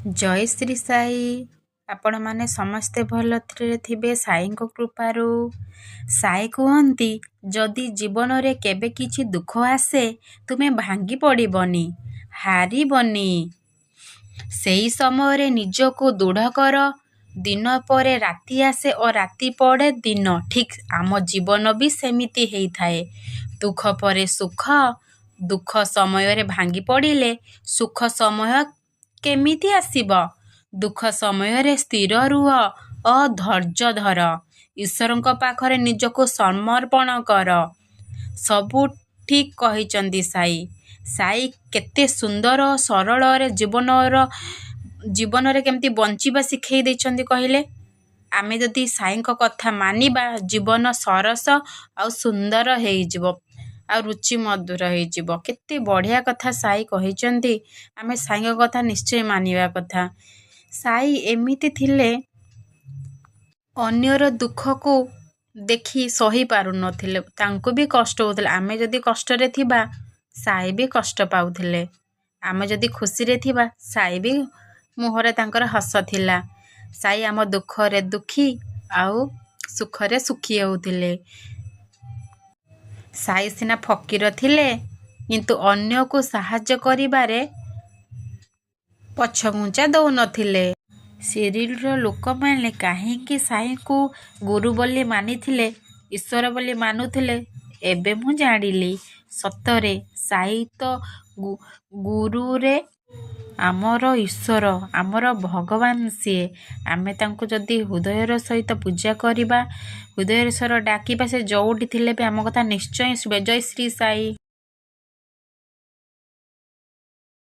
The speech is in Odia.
ଜୟ ଶ୍ରୀ ସାଇ। ଆପଣମାନେ ସମସ୍ତେ ଭଲରେ ଥିବେ ସାଇଙ୍କ କୃପାରୁ। ସାଇ କୁହନ୍ତି, ଯଦି ଜୀବନରେ କେବେ କିଛି ଦୁଃଖ ଆସେ ତୁମେ ଭାଙ୍ଗି ପଡ଼ିବନି, ହାରିବନି। ସେଇ ସମୟରେ ନିଜକୁ ଦୃଢ଼ କର। ଦିନ ପରେ ରାତି ଆସେ ଓ ରାତି ପଡ଼େ ଦିନ। ଠିକ୍ ଆମ ଜୀବନ ବି ସେମିତି ହେଇଥାଏ। ଦୁଃଖ ପରେ ସୁଖ। ଦୁଃଖ ସମୟରେ ଭାଙ୍ଗି ପଡ଼ିଲେ ସୁଖ ସମୟ କେମିତି ଆସିବ? ଦୁଃଖ ସମୟରେ ସ୍ଥିର ରୁହ ଓ ଧୈର୍ଯ୍ୟ ଧର। ଈଶ୍ୱରଙ୍କ ପାଖରେ ନିଜକୁ ସମର୍ପଣ କର। ସବୁ ଠିକ୍ କହିଛନ୍ତି ସାଇ। ସାଇ କେତେ ସୁନ୍ଦର ଓ ସରଳରେ ଜୀବନରେ କେମିତି ବଞ୍ଚିବା ଶିଖେଇ ଦେଇଛନ୍ତି କହିଲେ। ଆମେ ଯଦି ସାଇଙ୍କ କଥା ମାନିବା ଜୀବନ ସରସ ଆଉ ସୁନ୍ଦର ହେଇଯିବ ଆଉ ରୁଚି ମଧୁର ହେଇଯିବ। କେତେ ବଢ଼ିଆ କଥା ସାଇ କହିଛନ୍ତି। ଆମେ ସାଇଙ୍କ କଥା ନିଶ୍ଚୟ ମାନିବା କଥା। ସାଇ ଏମିତି ଥିଲେ ଅନ୍ୟର ଦୁଃଖକୁ ଦେଖି ସହି ପାରୁନଥିଲେ। ତାଙ୍କୁ ବି କଷ୍ଟ ହେଉଥିଲା। ଆମେ ଯଦି କଷ୍ଟରେ ଥିବା ସାଇ ବି କଷ୍ଟ ପାଉଥିଲେ। ଆମେ ଯଦି ଖୁସିରେ ଥିବା ସାଇ ବି ମୁହଁରେ ତାଙ୍କର ହସ ଥିଲା। ସାଇ ଆମ ଦୁଃଖରେ ଦୁଃଖୀ ଆଉ ସୁଖରେ ସୁଖୀ ହେଉଥିଲେ। ସାଇ ସିନା ଫକୀର ଥିଲେ କିନ୍ତୁ ଅନ୍ୟକୁ ସାହାଯ୍ୟ କରିବାରେ ପଛଘୁଞ୍ଚା ଦେଉନଥିଲେ। ଶିରିଡ଼ିର ଲୋକମାନେ କାହିଁକି ସାଇଙ୍କୁ ଗୁରୁ ବୋଲି ମାନିଥିଲେ, ଈଶ୍ୱର ବୋଲି ମାନୁଥିଲେ, ଏବେ ମୁଁ ଜାଣିଲି। ସତରେ ସାଇ ତ ଗୁରୁରେ ଆମର ଈଶ୍ୱର, ଆମର ଭଗବାନ ସିଏ। ଆମେ ତାଙ୍କୁ ଯଦି ହୃଦୟର ସହିତ ପୂଜା କରିବା, ହୃଦୟର ସହିତ ଡାକିବା, ସେ ଯେଉଁଠି ଥିଲେ ବି ଆମ କଥା ନିଶ୍ଚୟ ଶୁଣିବେ। ଜୟ ଶ୍ରୀ ସାଇ।